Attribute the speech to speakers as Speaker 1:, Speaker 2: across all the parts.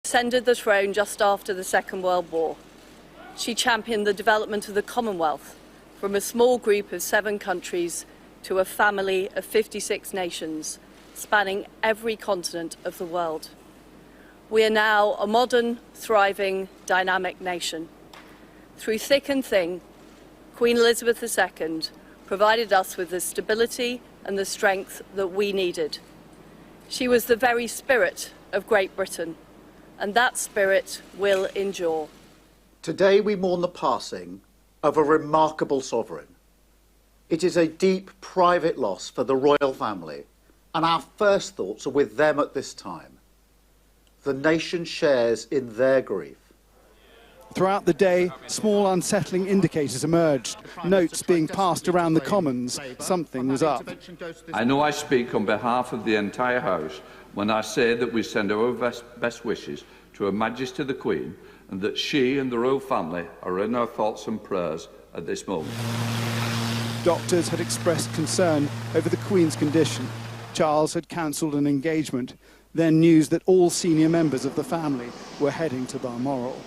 Speaker 1: ascended the throne just after the Second World War. She championed the development of the Commonwealth from a small group of 7 countries to a family of 56 nations, spanning every continent of the world. We are now a modern, thriving, dynamic nation. Through thick and thin, Queen Elizabeth II provided us with the stability and the strength that we needed. She was the very spirit of Great Britain, and that spirit will endure.
Speaker 2: Today we mourn the passing of a remarkable sovereign. It is a deep private loss for the royal family, and our first thoughts are with them at this time. The nation shares in their grief.
Speaker 3: Throughout the day, small unsettling indicators emerged, notes being passed around the Commons. Something was up.
Speaker 4: I know I speak on behalf of the entire House when I say that we send our best wishes to Her Majesty the Queen, and that she and the royal family are in our thoughts and prayers at this moment.
Speaker 3: Doctors had expressed concern over the Queen's condition. Charles had cancelled an engagement. Then news that all senior members of the family were heading to Balmoral.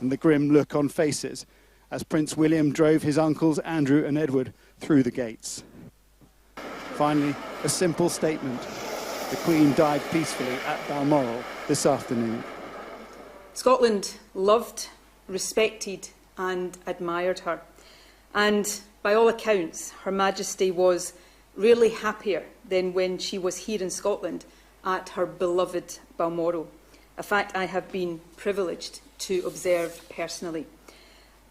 Speaker 3: And the grim look on faces as Prince William drove his uncles Andrew and Edward through the gates. Finally, a simple statement. The Queen died peacefully at Balmoral this afternoon.
Speaker 5: Scotland loved, respected and admired her. And by all accounts, Her Majesty was rarely happier than when she was here in Scotland at her beloved Balmoral, a fact I have been privileged to observe personally.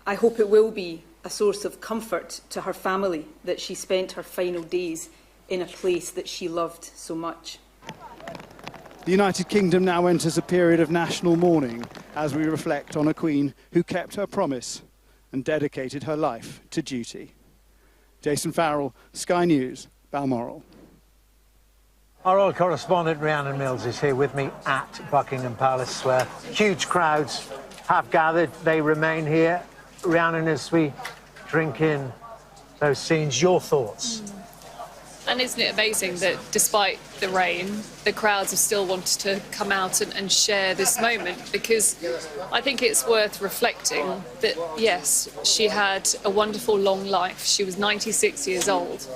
Speaker 5: I hope it will be a source of comfort to her family that she spent her final days in a place that she loved so much.
Speaker 3: The United Kingdom now enters a period of national mourning as we reflect on a Queen who kept her promise and dedicated her life to duty. Jason Farrell, Sky News, Balmoral.
Speaker 6: Our oil correspondent Rhiannon Mills is here with me at Buckingham Palace, where huge crowds have gathered. They remain here. Rhiannon, as we drink in those scenes, your thoughts?
Speaker 7: And isn't it amazing that despite the rain, the crowds have still wanted to come out and share this moment? Because I think it's worth reflecting that, yes, she had a wonderful long life. She was 96 years old.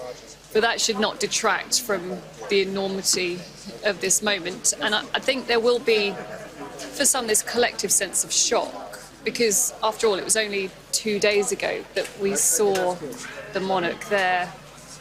Speaker 7: But that should not detract from the enormity of this moment. And I think there will be, for some, this collective sense of shock, because after all, it was only 2 days ago that we saw the monarch there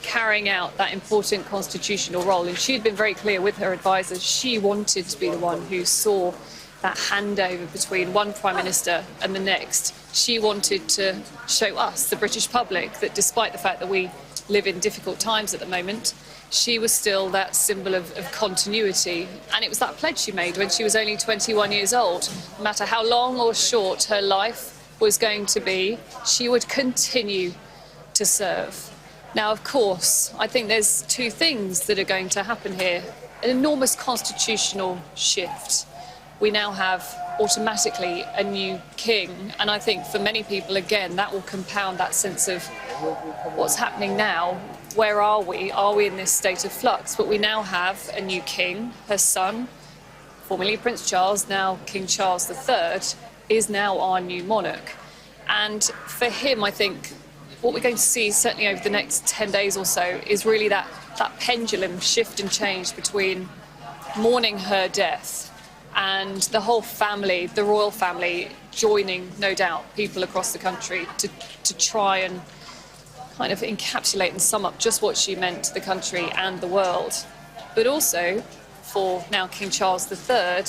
Speaker 7: carrying out that important constitutional role. And she had been very clear with her advisors. She wanted to be the one who saw that handover between one Prime Minister and the next. She wanted to show us, the British public, that despite the fact that we live in difficult times at the moment, she was still that symbol of continuity. And it was that pledge she made when she was only 21 years old. No matter how long or short her life was going to be, she would continue to serve. Now, of course, I think there's 2 things that are going to happen here. An enormous constitutional shift. We now have automatically a new king, and I think for many people, again, that will compound that sense of what's happening now. Where are we? Are we in this state of flux? But we now have a new king. Her son, formerly Prince Charles, now King Charles III, is now our new monarch. And for him, I think what we're going to see, certainly over the next 10 days or so, is really that pendulum shift and change between mourning her death and the whole family, the royal family, joining, no doubt, people across the country to try and kind of encapsulate and sum up just what she meant to the country and the world. But also, for now King Charles III,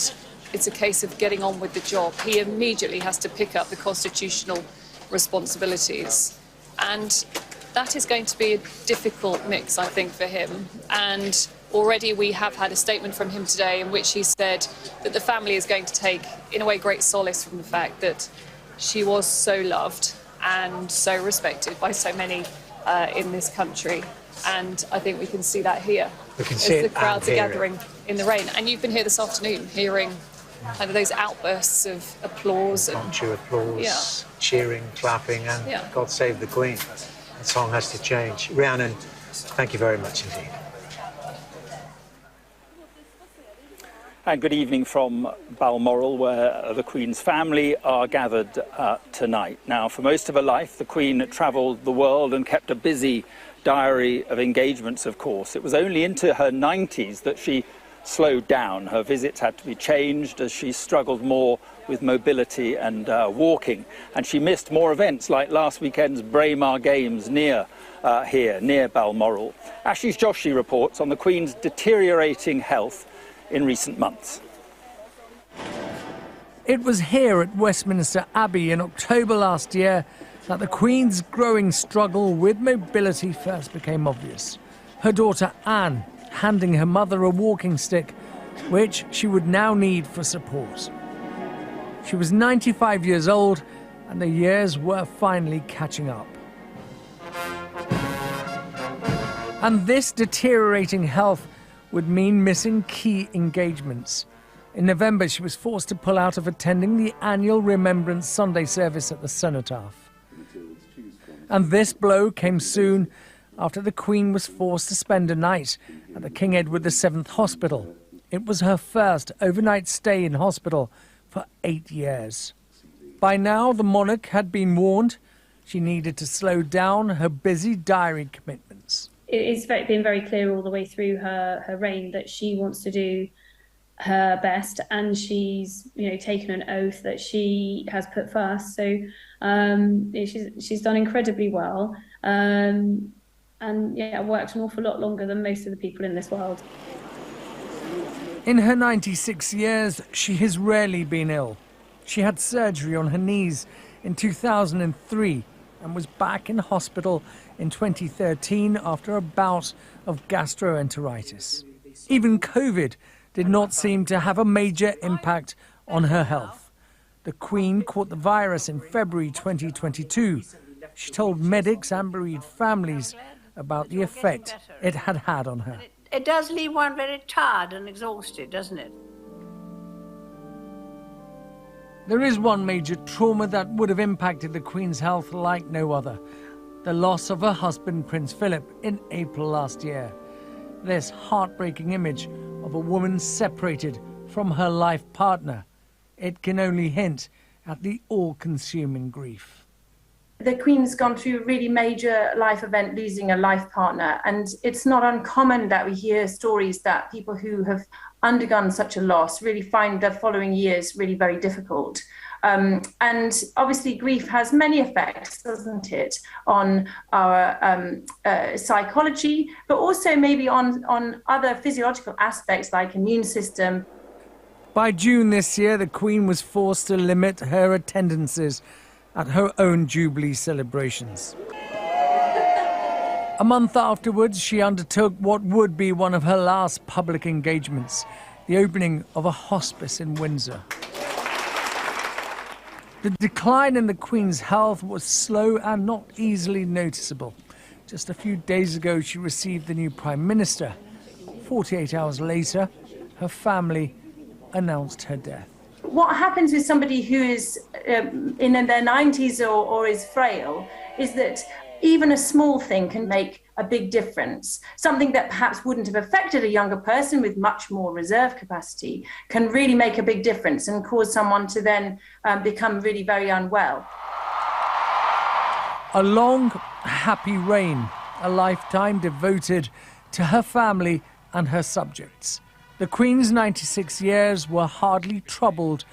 Speaker 7: it's a case of getting on with the job. He immediately has to pick up the constitutional responsibilities. And that is going to be a difficult mix, I think, for him. And already we have had a statement from him today in which he said that the family is going to take, in a way, great solace from the fact that she was so loved and so respected by so many in this country. And I think we can see that here as the crowds are gathering in the rain. And you've been here this afternoon hearing kind of those outbursts of applause.
Speaker 6: Impromptu applause, cheering, clapping, and God Save the Queen. The song has to change. Rhiannon, thank you very much indeed.
Speaker 8: And good evening from Balmoral, where the Queen's family are gathered tonight. Now, for most of her life, the Queen travelled the world and kept a busy diary of engagements, of course. It was only into her 90s that she slowed down. Her visits had to be changed as she struggled more with mobility and walking. And she missed more events like last weekend's Braemar Games near Balmoral. Ashish Joshi reports on the Queen's deteriorating health in recent months.
Speaker 9: It was here at Westminster Abbey in October last year that the Queen's growing struggle with mobility first became obvious. Her daughter Anne handing her mother a walking stick, which she would now need for support. She was 95 years old, and the years were finally catching up. And this deteriorating health would mean missing key engagements. In November, she was forced to pull out of attending the annual Remembrance Sunday service at the Cenotaph. And this blow came soon after the Queen was forced to spend a night at the King Edward VII Hospital. It was her first overnight stay in hospital for 8 years. By now, the monarch had been warned she needed to slow down her busy diary commitments.
Speaker 10: It's been very clear all the way through her reign that she wants to do her best, and she's taken an oath that she has put first. So she's done incredibly well, and worked an awful lot longer than most of the people in this world.
Speaker 9: In her 96 years, she has rarely been ill. She had surgery on her knees in 2003 and was back in hospital in 2013 after a bout of gastroenteritis. Even COVID did not seem to have a major impact on her health. The Queen caught the virus in February 2022. She told medics and bereaved families about the effect it had had on her.
Speaker 11: It does leave one very tired and exhausted, doesn't it?
Speaker 9: There is one major trauma that would have impacted the Queen's health like no other: the loss of her husband, Prince Philip, in April last year. This heartbreaking image of a woman separated from her life partner, it can only hint at the all-consuming grief.
Speaker 12: The Queen's gone through a really major life event, losing a life partner, and it's not uncommon that we hear stories that people who have undergone such a loss really find the following years really very difficult. And obviously grief has many effects, doesn't it, on our psychology, but also maybe on other physiological aspects like immune system.
Speaker 9: By June this year, the Queen was forced to limit her attendances at her own Jubilee celebrations. A month afterwards, she undertook what would be one of her last public engagements, the opening of a hospice in Windsor. The decline in the Queen's health was slow and not easily noticeable. Just a few days ago, she received the new Prime Minister. 48 hours later, her family announced her death.
Speaker 12: What happens with somebody who is in their 90s or is frail is that even a small thing can make a big difference. Something that perhaps wouldn't have affected a younger person with much more reserve capacity can really make a big difference and cause someone to then become really very unwell.
Speaker 9: A long, happy reign, a lifetime devoted to her family and her subjects. The Queen's 96 years were hardly troubled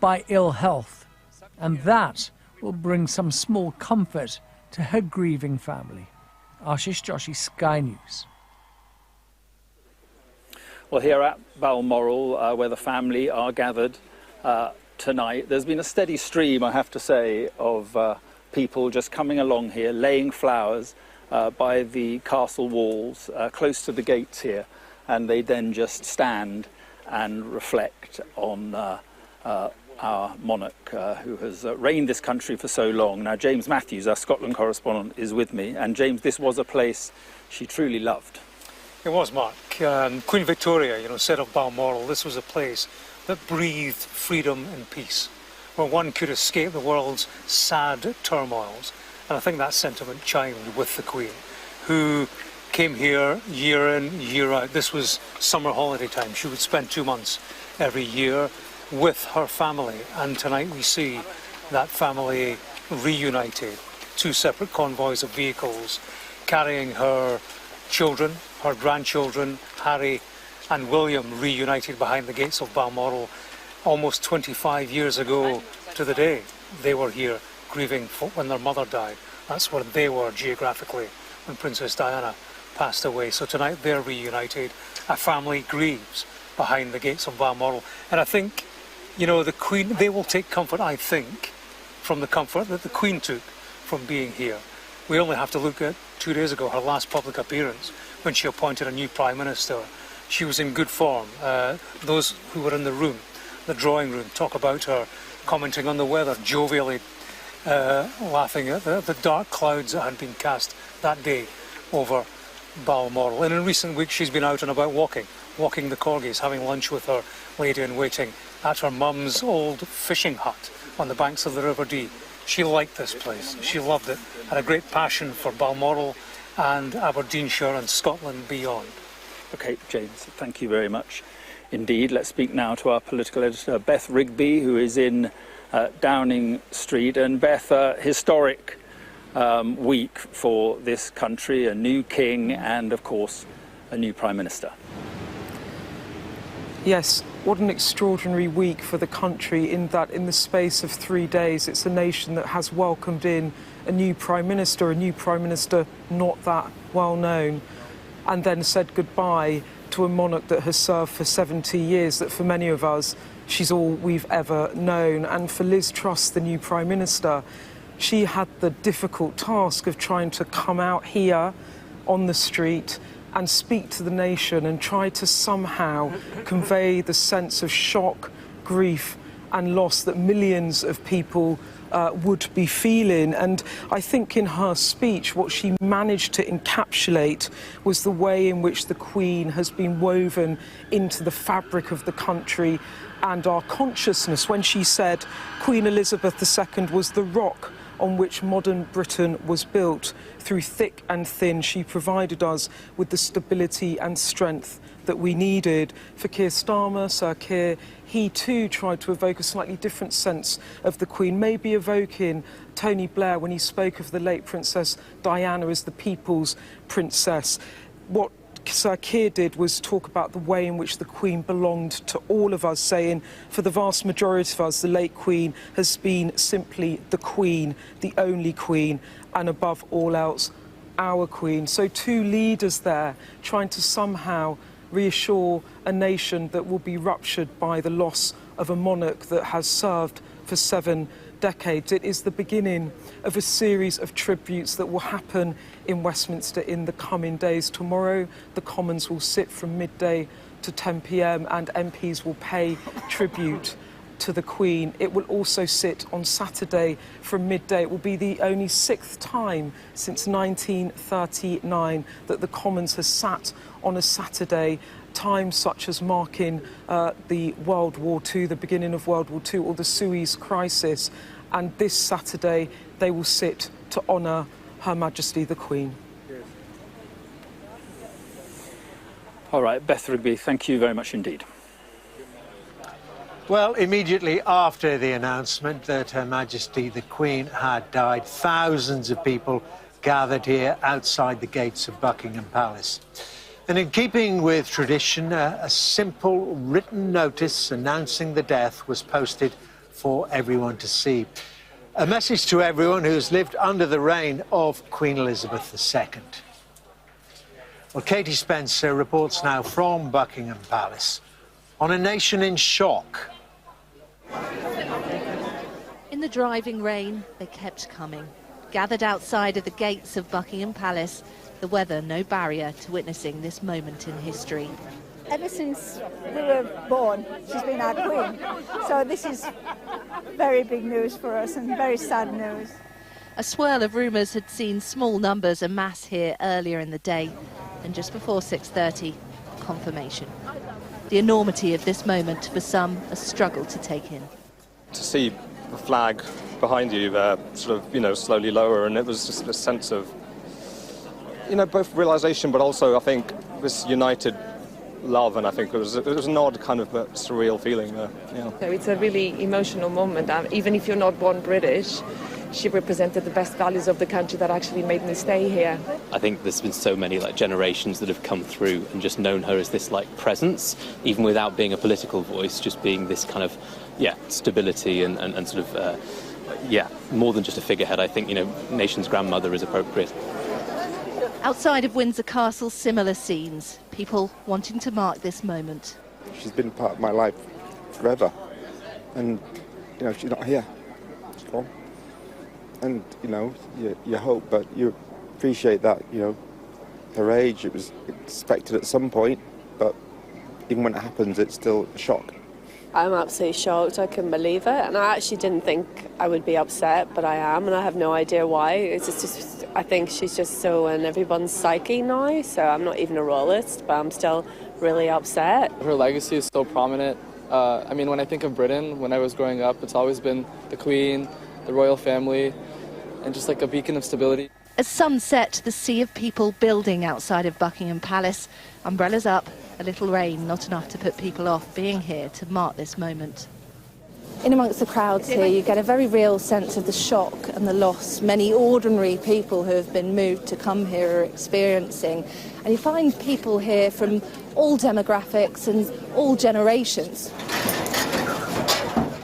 Speaker 9: by ill health, and that will bring some small comfort to her grieving family. Ashish Joshi, Sky News.
Speaker 8: Well, here at Balmoral, where the family are gathered tonight, there's been a steady stream, I have to say, of people just coming along here, laying flowers by the castle walls, close to the gates here, and they then just stand and reflect on our monarch who has reigned this country for so long. Now, James Matthews, our Scotland correspondent, is with me. And James, this was a place she truly loved.
Speaker 13: It was, Mark. Queen Victoria, said of Balmoral, this was a place that breathed freedom and peace, where one could escape the world's sad turmoils. And I think that sentiment chimed with the Queen, who came here year in, year out. This was summer holiday time. She would spend 2 months every year with her family. And tonight we see that family reunited. Two separate convoys of vehicles carrying her children, her grandchildren, Harry and William, reunited behind the gates of Balmoral almost 25 years ago to the day. They were here grieving when their mother died. That's where they were geographically when Princess Diana passed away. So tonight they're reunited. A family grieves behind the gates of Balmoral. And I think, you know, the Queen, they will take comfort, I think, from the comfort that the Queen took from being here. We only have to look at 2 days ago, her last public appearance, when she appointed a new Prime Minister. She was in good form. Those who were in the room, the drawing room, talk about her commenting on the weather, jovially laughing at the dark clouds that had been cast that day over Balmoral. And in recent weeks she's been out and about walking the corgis, having lunch with her lady-in-waiting at her mum's old fishing hut on the banks of the River Dee. She liked this place, she loved it, had a great passion for Balmoral and Aberdeenshire and Scotland beyond.
Speaker 8: OK, James, thank you very much indeed. Let's speak now to our political editor, Beth Rigby, who is in Downing Street. And Beth, historic week for this country, a new king and, of course, a new Prime Minister.
Speaker 14: Yes, what an extraordinary week for the country, in that in the space of 3 days it's a nation that has welcomed in a new Prime Minister not that well known, and then said goodbye to a monarch that has served for 70 years, that for many of us she's all we've ever known. And for Liz Truss, the new Prime Minister, she had the difficult task of trying to come out here on the street and speak to the nation and try to somehow convey the sense of shock, grief and loss that millions of people would be feeling. And I think in her speech what she managed to encapsulate was the way in which the Queen has been woven into the fabric of the country and our consciousness, when she said Queen Elizabeth II was the rock on which modern Britain was built. Through thick and thin, she provided us with the stability and strength that we needed. For Keir Starmer, Sir Keir, he too tried to evoke a slightly different sense of the Queen, maybe evoking Tony Blair when he spoke of the late Princess Diana as the people's princess. What Sir Keir did was talk about the way in which the Queen belonged to all of us, saying for the vast majority of us the late Queen has been simply the Queen, the only Queen, and above all else our Queen. So two leaders there trying to somehow reassure a nation that will be ruptured by the loss of a monarch that has served for 7 decades. It is the beginning of a series of tributes that will happen in Westminster in the coming days. Tomorrow the Commons will sit from midday to 10 p.m. and MPs will pay tribute to the Queen. It will also sit on Saturday from midday. It will be the only 6th time since 1939 that the Commons has sat on a Saturday, times such as marking the World War II, the beginning of World War II, or the Suez Crisis. And this Saturday they will sit to honour Her Majesty the Queen.
Speaker 8: All right, Beth Rigby, thank you very much indeed.
Speaker 6: Well, immediately after the announcement that Her Majesty the Queen had died, thousands of people gathered here outside the gates of Buckingham Palace. And in keeping with tradition, a simple written notice announcing the death was posted for everyone to see. A message to everyone who's lived under the reign of Queen Elizabeth II. Well, Katie Spencer reports now from Buckingham Palace on a nation in shock.
Speaker 15: In the driving rain, they kept coming. Gathered outside of the gates of Buckingham Palace, the weather no barrier to witnessing this moment in history.
Speaker 16: Ever since we were born, she's been our queen. So this is very big news for us and very sad news.
Speaker 15: A swirl of rumours had seen small numbers amass here earlier in the day, and just before 6:30, confirmation. The enormity of this moment for some a struggle to take in.
Speaker 17: To see the flag behind you sort of, slowly lower, and it was just a sense of, both realisation, but also I think this united love, and I think it was an odd kind of surreal feeling there. Yeah.
Speaker 18: So it's a really emotional moment. Even if you're not born British, she represented the best values of the country that actually made me stay here.
Speaker 19: I think there's been so many generations that have come through and just known her as this presence, even without being a political voice, just being this kind of stability and sort of more than just a figurehead. I think nation's grandmother is appropriate.
Speaker 15: Outside of Windsor Castle, similar scenes. People wanting to mark this moment.
Speaker 20: She's been part of my life forever, and she's not here. She's gone. And you hope, but you appreciate that. Her age, it was expected at some point, but even when it happens, it's still a shock.
Speaker 21: I'm absolutely shocked. I couldn't believe it, and I actually didn't think I would be upset, but I am, and I have no idea why. It's just I think she's just so in everyone's psyche now. So I'm not even a royalist, but I'm still really upset.
Speaker 22: Her legacy is so prominent. I mean, when I think of Britain, when I was growing up, it's always been the Queen, the royal family, and just a beacon of stability.
Speaker 15: As sunset, the sea of people building outside of Buckingham Palace. Umbrellas up, a little rain, not enough to put people off being here to mark this moment.
Speaker 23: In amongst the crowds here, you get a very real sense of the shock and the loss many ordinary people who have been moved to come here are experiencing. And you find people here from all demographics and all generations.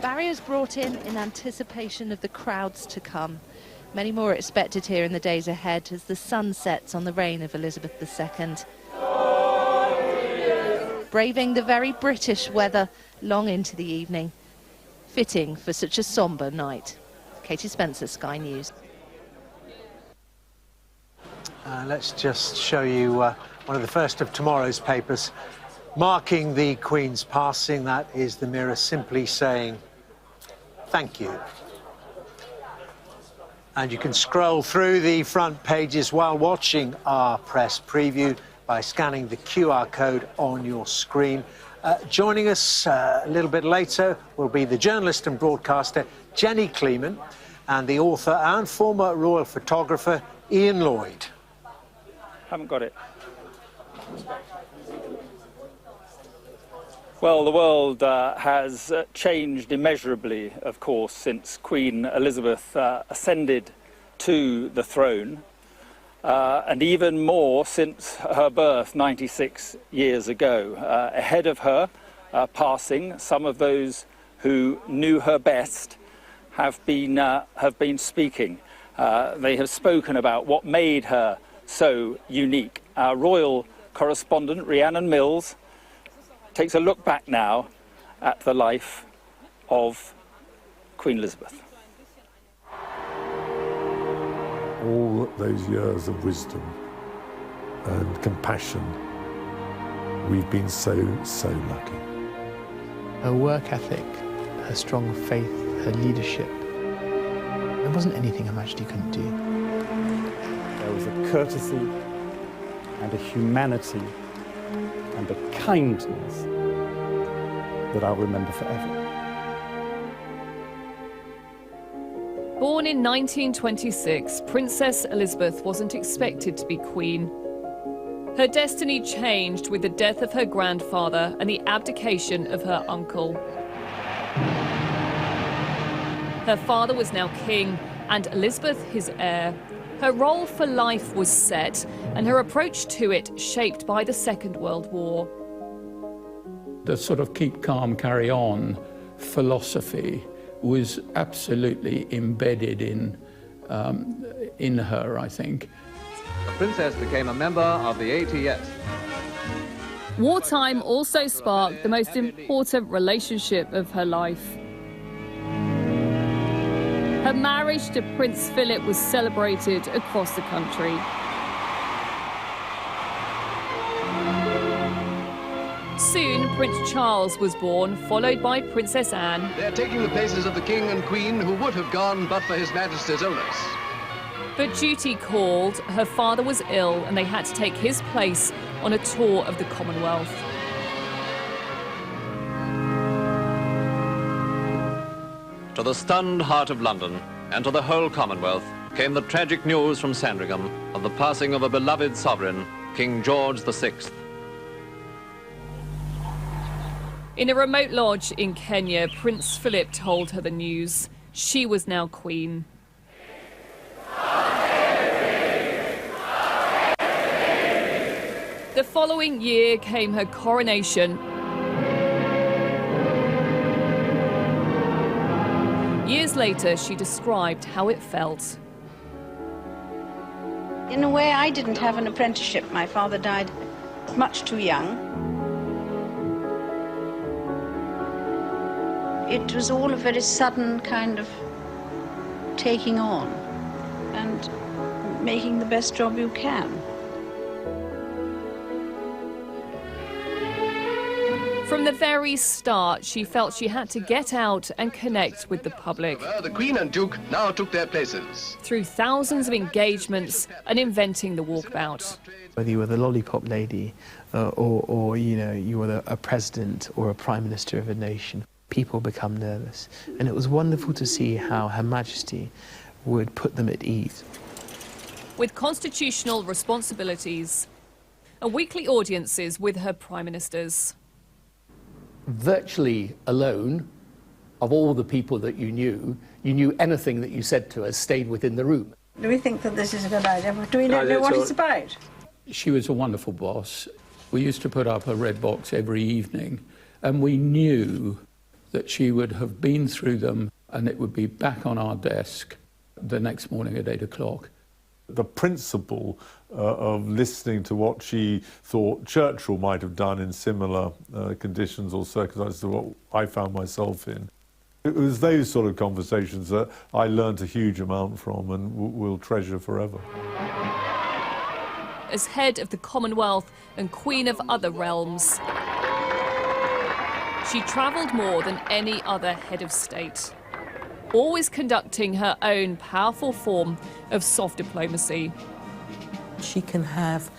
Speaker 15: Barriers brought in anticipation of the crowds to come. Many more are expected here in the days ahead as the sun sets on the reign of Elizabeth II. Braving the very British weather long into the evening. Fitting for such a sombre night. Katie Spencer, Sky News.
Speaker 6: Let's just show you one of the first of tomorrow's papers. Marking the Queen's passing, that is the Mirror simply saying, thank you. And you can scroll through the front pages while watching our press preview by scanning the QR code on your screen. Joining us a little bit later will be the journalist and broadcaster Jenny Kleeman and the author and former royal photographer Ian Lloyd.
Speaker 8: Haven't got it. Well, the world has changed immeasurably, of course, since Queen Elizabeth ascended to the throne, and even more since her birth 96 years ago. Ahead of her passing, some of those who knew her best have been speaking. They have spoken about what made her so unique. Our royal correspondent, Rhiannon Mills, takes a look back now at the life of Queen Elizabeth.
Speaker 24: All those years of wisdom and compassion, we've been so lucky.
Speaker 25: Her work ethic, her strong faith, her leadership, there wasn't anything Her Majesty couldn't do.
Speaker 26: There was a courtesy and a humanity and a kindness that I'll remember forever.
Speaker 7: Born in 1926, Princess Elizabeth wasn't expected to be queen. Her destiny changed with the death of her grandfather and the abdication of her uncle. Her father was now king, and Elizabeth his heir. Her role for life was set, and her approach to it shaped by the Second World War.
Speaker 27: The sort of keep calm, carry on philosophy was absolutely embedded in her, I think.
Speaker 28: The princess became a member of the ATS.
Speaker 7: Wartime also sparked the most important relationship of her life. Her marriage to Prince Philip was celebrated across the country. Soon, Prince Charles was born, followed by Princess Anne.
Speaker 28: They're taking the places of the king and queen who would have gone but for His Majesty's illness.
Speaker 7: But duty called, her father was ill and they had to take his place on a tour of the Commonwealth.
Speaker 28: To the stunned heart of London and to the whole Commonwealth came the tragic news from Sandringham of the passing of a beloved sovereign, King George VI.
Speaker 7: In a remote lodge in Kenya, Prince Philip told her the news. She was now queen. The following year came her coronation. Years later, she described how it felt.
Speaker 1: In a way, I didn't have an apprenticeship. My father died much too young. It was all a very sudden kind of taking on and making the best job you can.
Speaker 7: From the very start, she felt she had to get out and connect with the public.
Speaker 2: The Queen and Duke now took their places.
Speaker 7: Through thousands of engagements and inventing the walkabout.
Speaker 25: Whether you were the lollipop lady or you know, you were a president or a prime minister of a nation, people become nervous. And it was wonderful to see how Her Majesty would put them at ease.
Speaker 7: With constitutional responsibilities and weekly audiences with her prime ministers.
Speaker 3: Virtually alone, of all the people that you knew anything that you said to us stayed within the room.
Speaker 16: Do we think that this is a good idea? Do we know what it's about?
Speaker 27: She was a wonderful boss. We used to put up a red box every evening, and we knew that she would have been through them and it would be back on our desk the next morning at 8 o'clock.
Speaker 24: The principle of listening to what she thought Churchill might have done in similar conditions or circumstances to what I found myself in. It was those sort of conversations that I learned a huge amount from and will treasure forever.
Speaker 7: As head of the Commonwealth and Queen of other realms, she travelled more than any other head of state, always conducting her own powerful form of soft diplomacy.
Speaker 4: She can have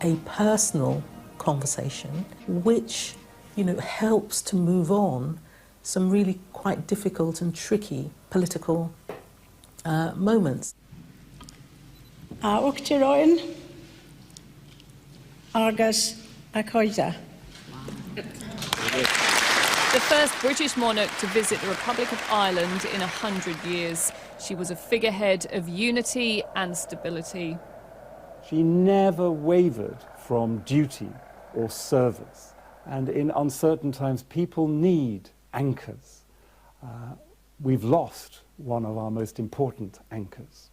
Speaker 4: a personal conversation which, you know, helps to move on some really quite difficult and tricky political moments.
Speaker 16: Uachtaráin agus a coide.
Speaker 7: The first British monarch to visit the Republic of Ireland in 100 years. She was a figurehead of unity and stability.
Speaker 26: She never wavered from duty or service. And in uncertain times, people need anchors. We've lost one of our most important anchors.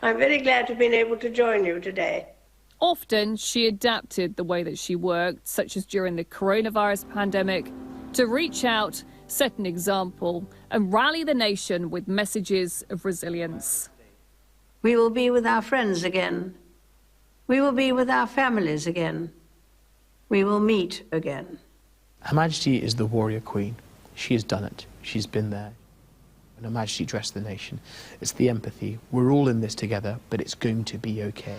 Speaker 1: I'm very glad to have been able to join you today.
Speaker 7: Often, she adapted the way that she worked, such as during the coronavirus pandemic, to reach out, set an example, and rally the nation with messages of resilience.
Speaker 1: We will be with our friends again. We will be with our families again. We will meet again.
Speaker 25: Her Majesty is the warrior queen. She has done it. She's been there. And Her Majesty dressed the nation. It's the empathy. We're all in this together, but it's going to be okay.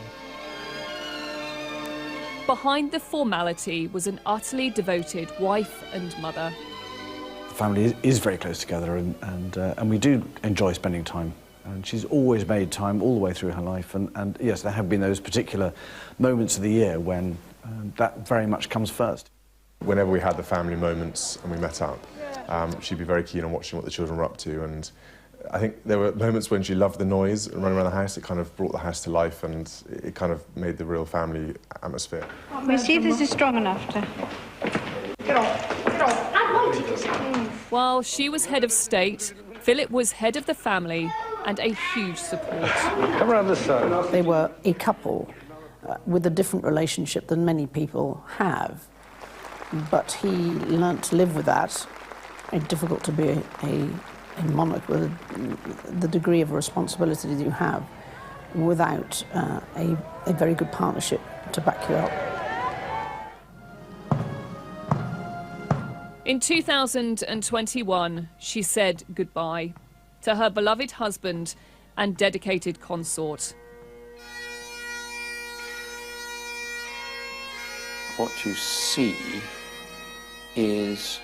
Speaker 7: Behind the formality was an utterly devoted wife and mother.
Speaker 5: The family is very close together and we do enjoy spending time. And she's always made time all the way through her life. And yes, there have been those particular moments of the year when that very much comes first.
Speaker 10: Whenever we had the family moments and we met up, she'd be very keen on watching what the children were up to. And I think there were moments when she loved the noise and running around the house. It kind of brought the house to life and it kind of made the real family atmosphere.
Speaker 1: We see this is strong enough to... Get off, get off.
Speaker 7: While she was head of state, Philip was head of the family and a huge support.
Speaker 10: Come around this side.
Speaker 11: They were a couple with a different relationship than many people have. But he learnt to live with that. It's difficult to be a monarch with the degree of responsibility that you have without a very good partnership to back you up.
Speaker 7: In 2021, she said goodbye to her beloved husband and dedicated consort.
Speaker 12: What you see is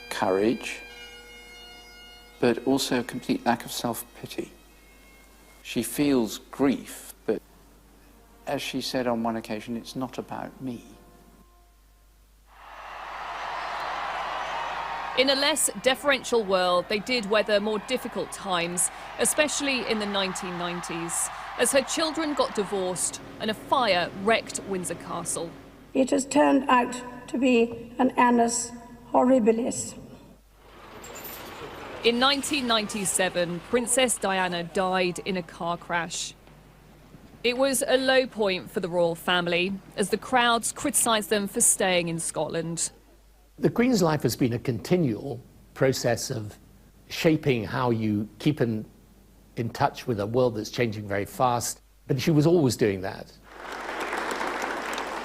Speaker 12: courage, but also a complete lack of self-pity. She feels grief, but as she said on one occasion, it's not about me.
Speaker 7: In a less deferential world, they did weather more difficult times, especially in the 1990s, as her children got divorced and a fire wrecked Windsor Castle.
Speaker 9: It has turned out to be an annus horribilis.
Speaker 7: In 1997, Princess Diana died in a car crash. It was a low point for the royal family, as the crowds criticised them for staying in Scotland.
Speaker 3: The Queen's life has been a continual process of shaping how you keep in touch with a world that's changing very fast, but she was always doing that.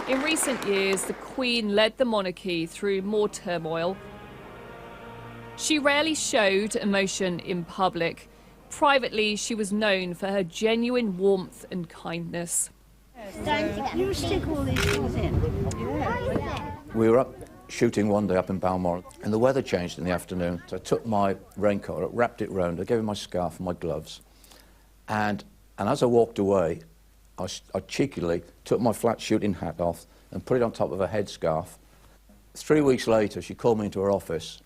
Speaker 7: In recent years, the Queen led the monarchy through more turmoil. She rarely showed emotion in public. Privately, she was known for her genuine warmth and kindness.
Speaker 9: You stick all these things in.
Speaker 13: We were up shooting one day up in Balmoral, and the weather changed in the afternoon. So I took my raincoat, wrapped it round, I gave her my scarf and my gloves, and as I walked away, I cheekily took my flat shooting hat off and put it on top of her headscarf. 3 weeks later, she called me into her office,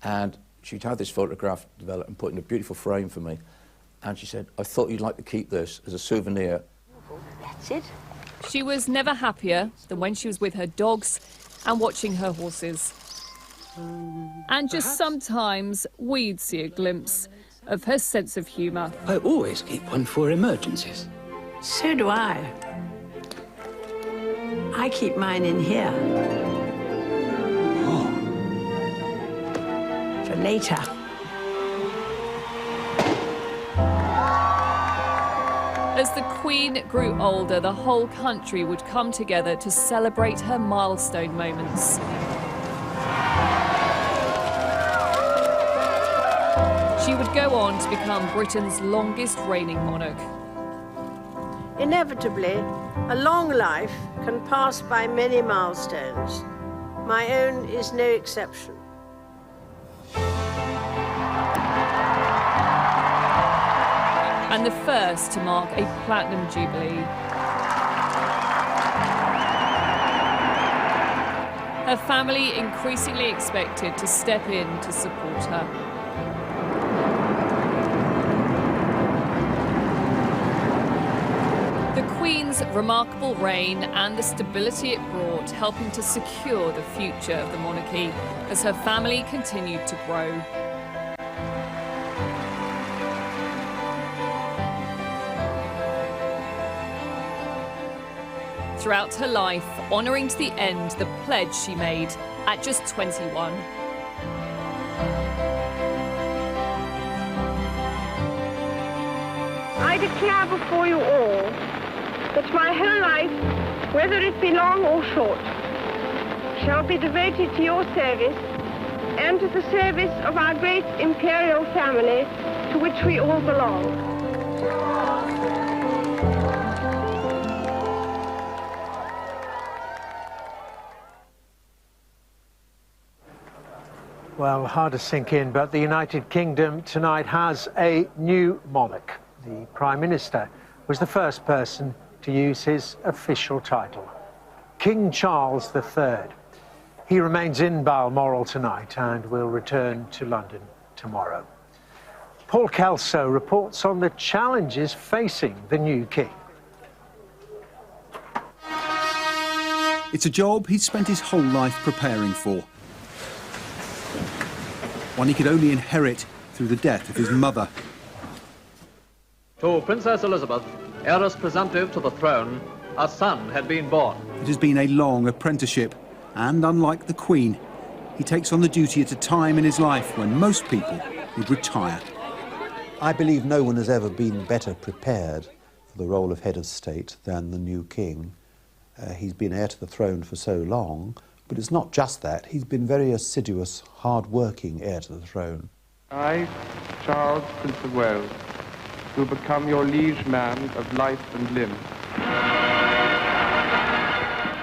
Speaker 13: and she'd had this photograph developed and put in a beautiful frame for me, and she said, "I thought you'd like to keep this as a souvenir."
Speaker 9: That's it.
Speaker 7: She was never happier than when she was with her dogs and watching her horses. And just sometimes we'd see a glimpse of her sense of humour.
Speaker 14: I always keep one for emergencies.
Speaker 9: So do I. I keep mine in here.
Speaker 14: Oh.
Speaker 9: For later.
Speaker 7: As the Queen grew older, the whole country would come together to celebrate her milestone moments. She would go on to become Britain's longest reigning monarch.
Speaker 9: Inevitably, a long life can pass by many milestones. My own is no exception.
Speaker 7: And the first to mark a platinum jubilee. Her family increasingly expected to step in to support her. The Queen's remarkable reign and the stability it brought helping to secure the future of the monarchy as her family continued to grow. Throughout her life, honouring to the end the pledge she made at just 21.
Speaker 9: I declare before you all that my whole life, whether it be long or short, shall be devoted to your service and to the service of our great imperial family to which we all belong.
Speaker 6: Well, hard to sink in, but the United Kingdom tonight has a new monarch. The Prime Minister was the first person to use his official title, King Charles III. He remains in Balmoral tonight and will return to London tomorrow. Paul Kelso reports on the challenges facing the new king.
Speaker 17: It's a job he's spent his whole life preparing for. One he could only inherit through the death of his mother.
Speaker 28: To Princess Elizabeth, heiress presumptive to the throne, a son had been born.
Speaker 17: It has been a long apprenticeship, and unlike the Queen, he takes on the duty at a time in his life when most people would retire.
Speaker 18: I believe no one has ever been better prepared for the role of head of state than the new king. He's been heir to the throne for so long, but it's not just that. He's been very assiduous, hard-working heir to the throne.
Speaker 19: I, Charles, Prince of Wales, will become your liege man of life and limb.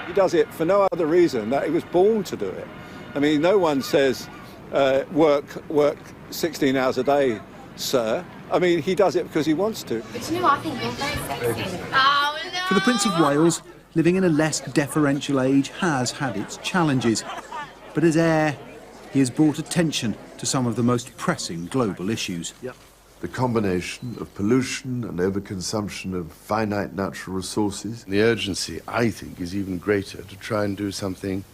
Speaker 20: He does it for no other reason that he was born to do it. I mean, no one says, work 16 hours a day, sir. I mean, he does it because he wants to.
Speaker 21: But you know, I think you're very sexy. Oh, no!
Speaker 17: For the Prince of Wales, living in a less deferential age has had its challenges. But as heir, he has brought attention to some of the most pressing global issues.
Speaker 2: The combination of pollution and overconsumption of finite natural resources. The urgency, I think, is even greater to try and do something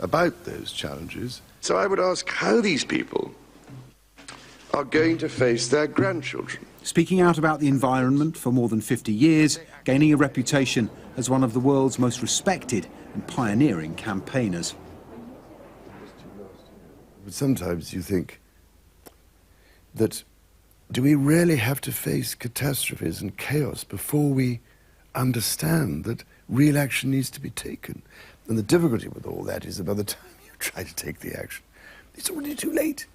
Speaker 2: about those challenges. So I would ask how these people are going to face their grandchildren.
Speaker 17: Speaking out about the environment for more than 50 years, gaining a reputation as one of the world's most respected and pioneering campaigners.
Speaker 2: But sometimes you think that do we really have to face catastrophes and chaos before we understand that real action needs to be taken? And the difficulty with all that is that by the time you try to take the action, it's already too late.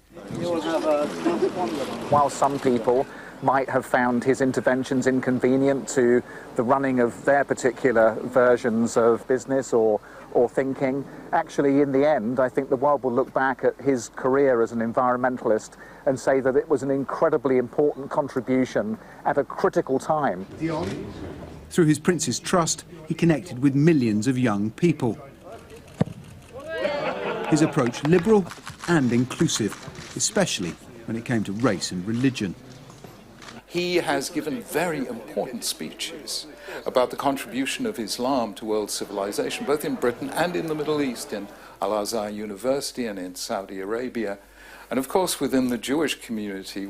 Speaker 4: While some people might have found his interventions inconvenient to the running of their particular versions of business or thinking, actually in the end I think the world will look back at his career as an environmentalist and say that it was an incredibly important contribution at a critical time.
Speaker 17: Through his Prince's Trust, he connected with millions of young people. His approach liberal and inclusive, especially when it came to race and religion.
Speaker 12: He has given very important speeches about the contribution of Islam to world civilization, both in Britain and in the Middle East, in Al-Azhar University and in Saudi Arabia. And of course, within the Jewish community,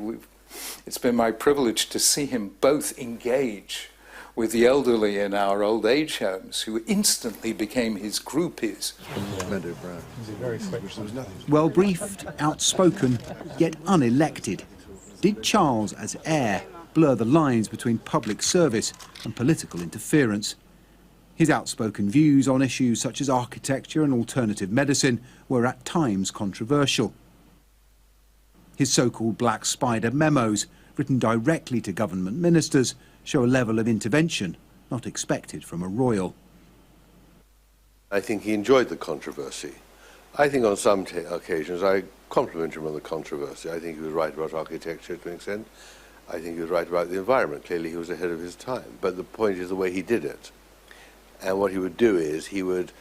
Speaker 12: it's been my privilege to see him both engage with the elderly in our old age homes, who instantly became his groupies.
Speaker 17: Well briefed, outspoken, yet unelected. Did Charles, as heir, blur the lines between public service and political interference? His outspoken views on issues such as architecture and alternative medicine were at times controversial. His so-called Black Spider memos, written directly to government ministers, show a level of intervention not expected from a royal.
Speaker 2: I think he enjoyed the controversy. I think on some occasions I compliment him on the controversy. I think he was right about architecture to an extent. I think he was right about the environment. Clearly he was ahead of his time. But the point is the way he did it. And what he would do is he would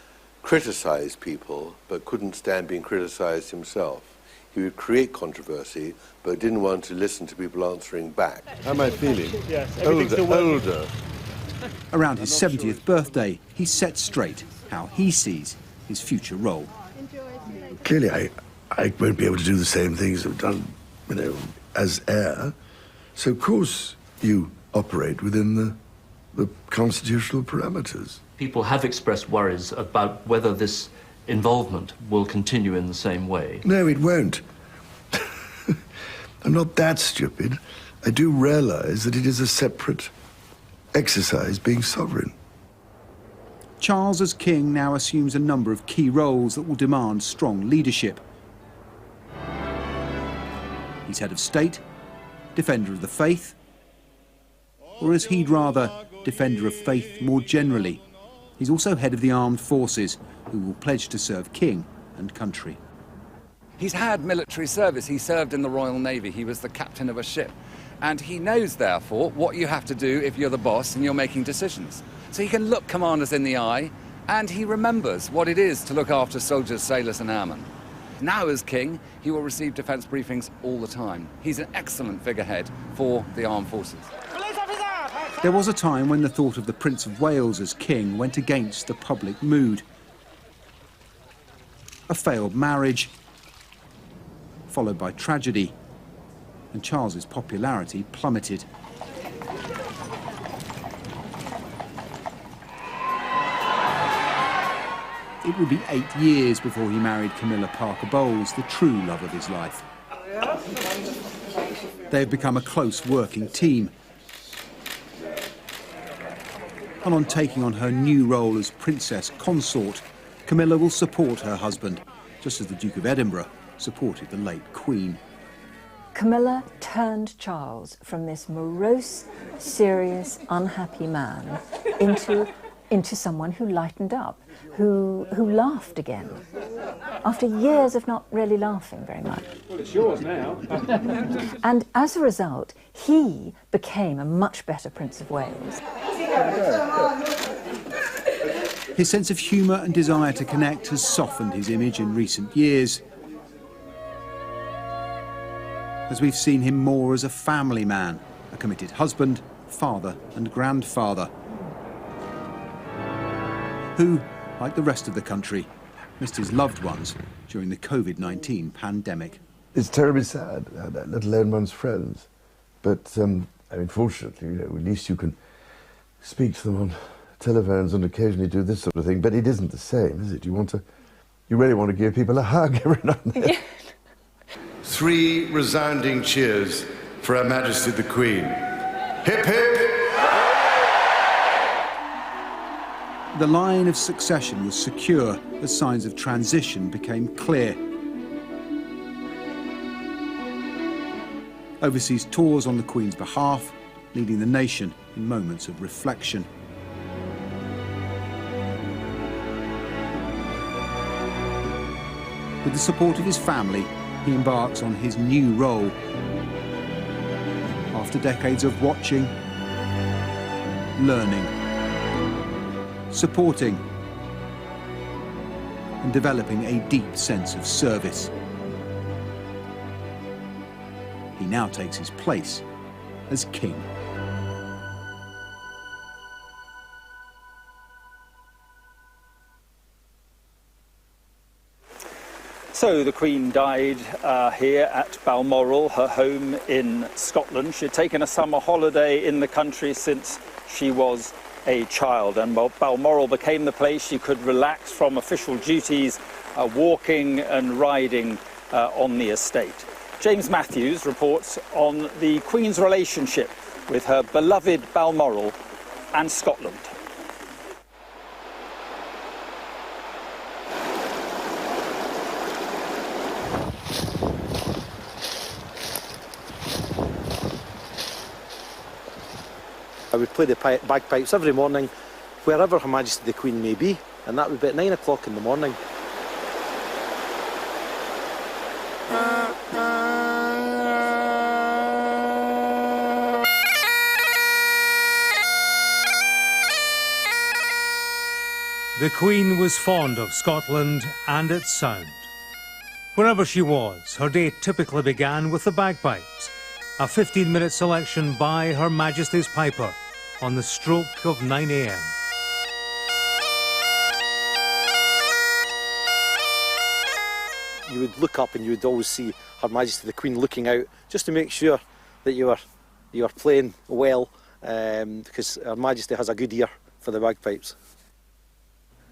Speaker 2: criticize people but couldn't stand being criticized himself. He would create controversy but didn't want to listen to people answering back. How am I feeling?
Speaker 17: Yes,
Speaker 2: older.
Speaker 17: Around his 70th birthday, he set straight how he sees his future role.
Speaker 2: Clearly I won't be able to do the same things I've done, as heir. So of course you operate within the constitutional parameters.
Speaker 8: People have expressed worries about whether this involvement will continue in the same way.
Speaker 2: No, it won't. I'm not that stupid. I do realize that it is a separate exercise being sovereign.
Speaker 17: Charles, as king, now assumes a number of key roles that will demand strong leadership. He's head of state, defender of the faith, or as he'd rather, defender of faith more generally. He's also head of the armed forces, who will pledge to serve king and country.
Speaker 15: He's had military service. He served in the Royal Navy. He was the captain of a ship. And he knows, therefore, what you have to do if you're the boss and you're making decisions. So he can look commanders in the eye, and he remembers what it is to look after soldiers, sailors and airmen. Now, as king, he will receive defence briefings all the time. He's an excellent figurehead for the armed forces.
Speaker 17: There was a time when the thought of the Prince of Wales as king went against the public mood. A failed marriage, followed by tragedy, and Charles's popularity plummeted. It would be 8 years before he married Camilla Parker Bowles, the true love of his life. They have become a close working team. And on taking on her new role as Princess Consort, Camilla will support her husband, just as the Duke of Edinburgh supported the late Queen.
Speaker 22: Camilla turned Charles from this morose, serious, unhappy man into someone who lightened up, who laughed again, after years of not really laughing very much.
Speaker 26: Well, it's yours now.
Speaker 22: And as a result, he became a much better Prince of Wales.
Speaker 17: His sense of humour and desire to connect has softened his image in recent years. as we've seen him more as a family man, a committed husband, father and grandfather, who, like the rest of the country, missed his loved ones during the COVID-19 pandemic.
Speaker 1: It's terribly sad, let alone one's friends. But, I mean, fortunately, you know, at least you can speak to them on telephones and occasionally do this sort of thing. But it isn't the same, is it? You really want to give people a hug every now and then.
Speaker 5: 3 resounding cheers for Her Majesty the Queen. Hip, hip!
Speaker 17: The line of succession was secure as signs of transition became clear. Overseas tours on the Queen's behalf, leading the nation in moments of reflection. With the support of his family, he embarks on his new role. After decades of watching, learning, supporting, and developing a deep sense of service, he now takes his place as king.
Speaker 10: So the Queen died here at Balmoral, her home in Scotland. She had taken a summer holiday in the country since she was a child, and Balmoral became the place she could relax from official duties, walking and riding on the estate. James Matthews reports on the Queen's relationship with her beloved Balmoral and Scotland.
Speaker 16: I would play the bagpipes every morning, wherever Her Majesty the Queen may be, and that would be at 9 o'clock in the morning.
Speaker 23: The Queen was fond of Scotland and its sound. Wherever she was, her day typically began with the bagpipes, a 15-minute selection by Her Majesty's Piper on the stroke of 9 a.m.
Speaker 16: You would look up and you would always see Her Majesty the Queen looking out, just to make sure that you are playing well, because Her Majesty has a good ear for the bagpipes.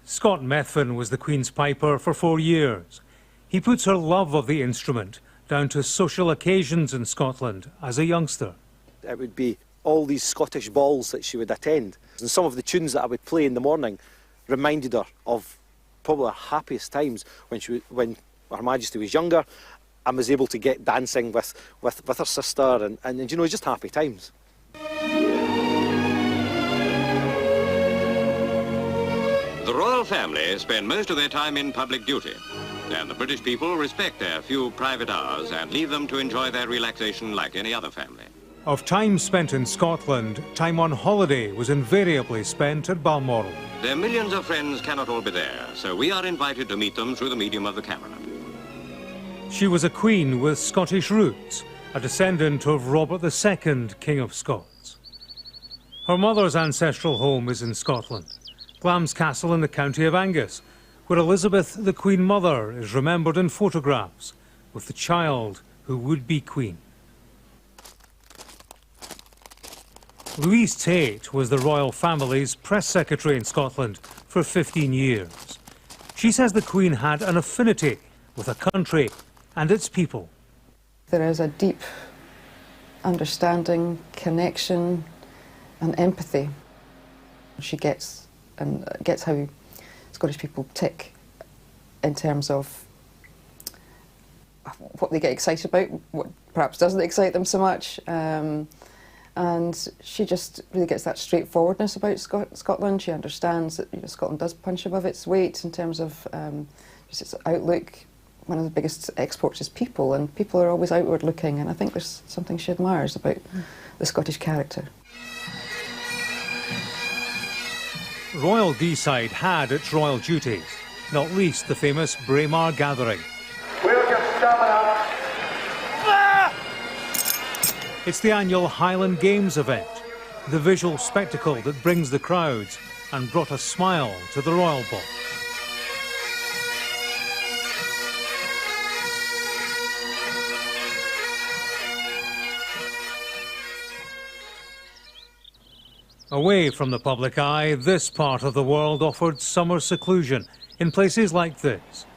Speaker 23: Scott Methven was the Queen's piper for 4 years. He puts her love of the instrument down to social occasions in Scotland as a youngster.
Speaker 16: It would be all these Scottish balls that she would attend. And some of the tunes that I would play in the morning reminded her of probably her happiest times when Her Majesty was younger and was able to get dancing with her sister and you know, just happy times.
Speaker 24: The royal family spend most of their time in public duty, and the British people respect their few private hours and leave them to enjoy their relaxation like any other family.
Speaker 23: Of time spent in Scotland, time on holiday was invariably spent at Balmoral.
Speaker 24: Their millions of friends cannot all be there, so we are invited to meet them through the medium of the camera.
Speaker 23: She was a queen with Scottish roots, a descendant of Robert II, King of Scots. Her mother's ancestral home is in Scotland, Glamis Castle in the county of Angus, where Elizabeth, the Queen Mother, is remembered in photographs with the child who would be Queen. Louise Tate was the royal family's press secretary in Scotland for 15 years. She says the Queen had an affinity with a country and its people.
Speaker 25: There is a deep understanding, connection and empathy. She gets how Scottish people tick in terms of what they get excited about, what perhaps doesn't excite them so much. And she just really gets that straightforwardness about Scotland. She understands that, you know, Scotland does punch above its weight in terms of just its outlook. One of the biggest exports is people, and people are always outward looking, and I think there's something she admires about the Scottish character.
Speaker 23: Royal Deeside had its royal duties, not least the famous Braemar Gathering.
Speaker 27: We'll just stop it up.
Speaker 23: It's the annual Highland Games event, the visual spectacle that brings the crowds and brought a smile to the royal box. Away from the public eye, this part of the world offered summer seclusion in places like this.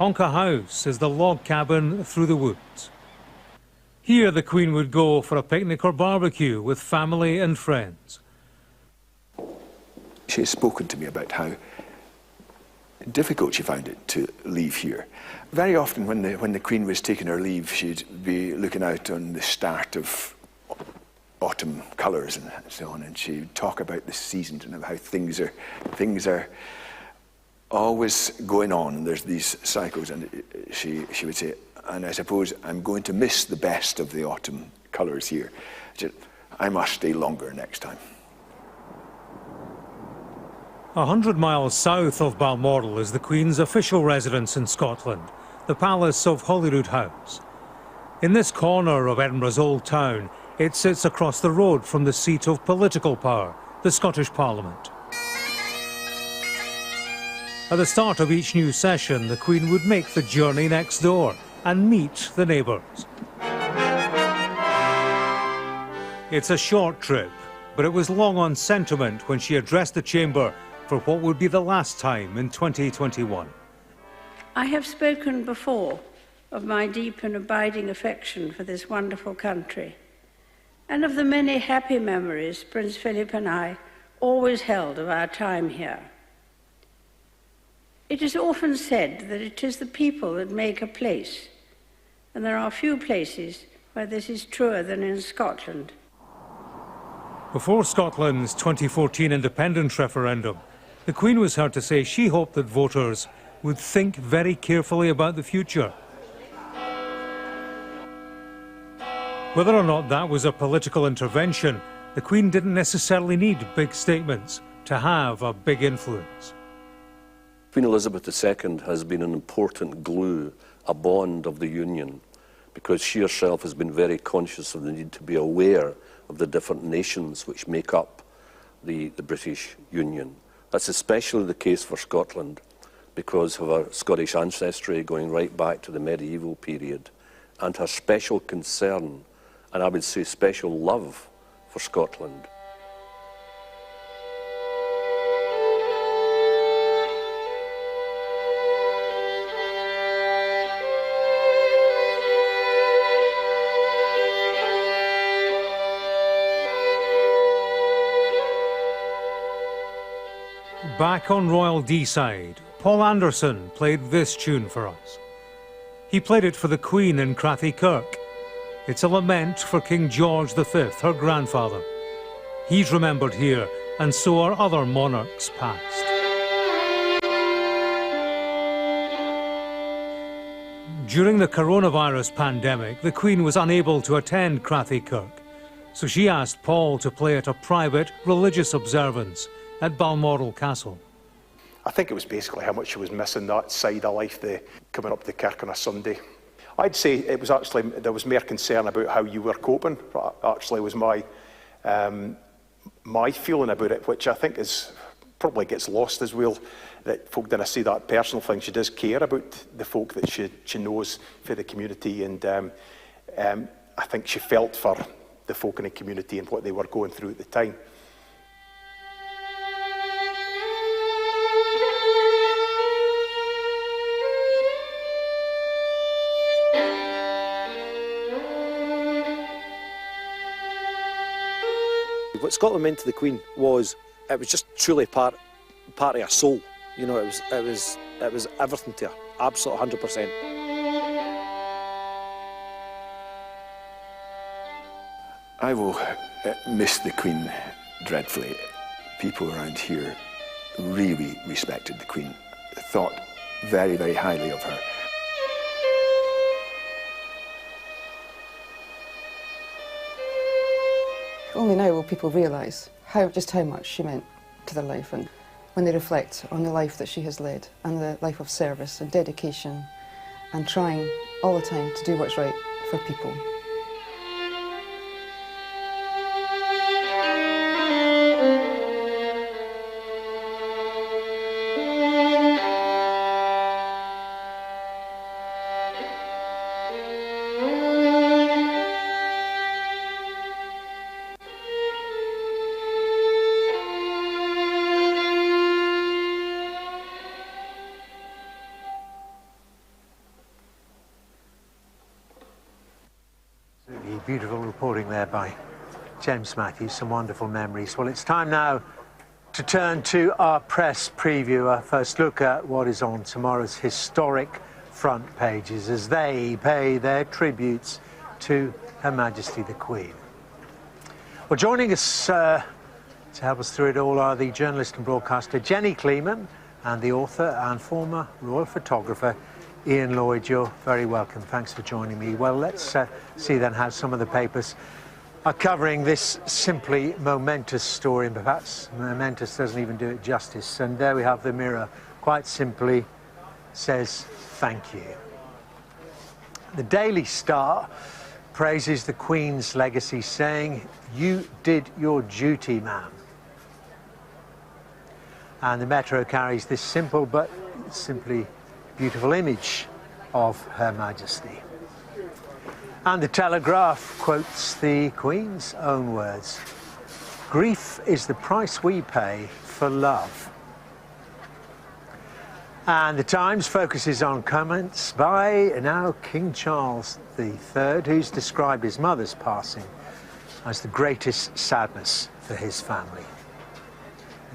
Speaker 23: Honka House is the log cabin through the woods. Here the Queen would go for a picnic or barbecue with family and friends.
Speaker 3: She has spoken to me about how difficult she found it to leave here. Very often when the Queen was taking her leave, she'd be looking out on the start of autumn colours and so on, and she'd talk about the seasons and how things are always going on, and there's these cycles, and she would say, and I suppose I'm going to miss the best of the autumn colours here. She said, I must stay longer next time.
Speaker 23: 100 miles south of Balmoral is the Queen's official residence in Scotland, the Palace of Holyrood House. In this corner of Edinburgh's Old Town, it sits across the road from the seat of political power, the Scottish Parliament. At the start of each new session, the Queen would make the journey next door and meet the neighbours. It's a short trip, but it was long on sentiment when she addressed the chamber for what would be the last time in 2021.
Speaker 6: I have spoken before of my deep and abiding affection for this wonderful country, and of the many happy memories Prince Philip and I always held of our time here. It is often said that it is the people that make a place, and there are few places where this is truer than in Scotland.
Speaker 23: Before Scotland's 2014 independence referendum, the Queen was heard to say she hoped that voters would think very carefully about the future. Whether or not that was a political intervention, the Queen didn't necessarily need big statements to have a big influence.
Speaker 7: Queen Elizabeth II has been an important glue, a bond of the Union, because she herself has been very conscious of the need to be aware of the different nations which make up the British Union. That's especially the case for Scotland, because of her Scottish ancestry going right back to the medieval period, and her special concern, and I would say special love for Scotland.
Speaker 23: Back on Royal Deeside, Paul Anderson played this tune for us. He played it for the Queen in Crathie Kirk. It's a lament for King George V, her grandfather. He's remembered here, and so are other monarchs past. During the coronavirus pandemic, the Queen was unable to attend Crathie Kirk, so she asked Paul to play at a private religious observance at Balmoral Castle.
Speaker 9: I think it was basically how much she was missing that side of life, the coming up to Kirk on a Sunday. I'd say it was actually, there was more concern about how you were coping. Actually was my feeling about it, which I think is probably gets lost as well, that folk didn't see that personal thing. She does care about the folk that she knows for the community, and I think she felt for the folk in the community and what they were going through at the time.
Speaker 16: What Scotland meant to the Queen was, it was just truly part of her soul. You know, it was everything to her, absolute 100%.
Speaker 3: I will miss the Queen dreadfully. People around here really respected the Queen, thought very, very highly of her.
Speaker 25: Only now will people realise just how much she meant to their life, and when they reflect on the life that she has led and the life of service and dedication and trying all the time to do what's right for people.
Speaker 11: reporting there by James Matthews. Some wonderful memories. Well, it's time now to turn to our press preview. Our first look at what is on tomorrow's historic front pages as they pay their tributes to Her Majesty the Queen. Well, joining us to help us through it all are the journalist and broadcaster Jenny Kleeman and the author and former royal photographer Ian Lloyd. You're very welcome. Thanks for joining me. Well, let's see then how some of the papers are covering this simply momentous story, and perhaps momentous doesn't even do it justice. And there we have the Mirror, quite simply says thank you. The Daily Star praises the Queen's legacy, saying, "You did your duty, ma'am." And the Metro carries this simple but simply beautiful image of Her Majesty. And the Telegraph quotes the Queen's own words, "Grief is the price we pay for love." And the Times focuses on comments by now King Charles III, who's described his mother's passing as the greatest sadness for his family.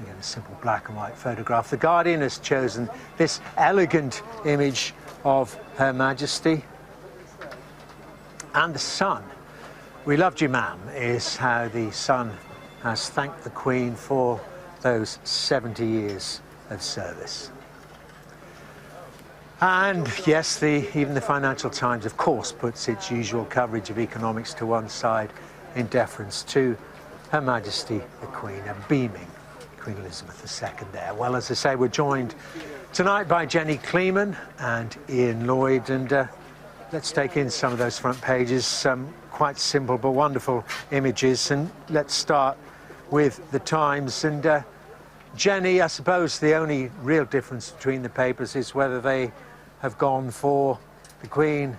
Speaker 11: Again, a simple black and white photograph. The Guardian has chosen this elegant image of Her Majesty. And the Sun, "We loved you, ma'am," is how the Sun has thanked the Queen for those 70 years of service. And yes, even the Financial Times, of course, puts its usual coverage of economics to one side in deference to Her Majesty the Queen, a beaming Queen Elizabeth II there. Well, as I say, we're joined tonight by Jenny Kleeman and Ian Lloyd, and let's take in some of those front pages, some quite simple but wonderful images, and let's start with the Times. And Jenny, I suppose the only real difference between the papers is whether they have gone for the Queen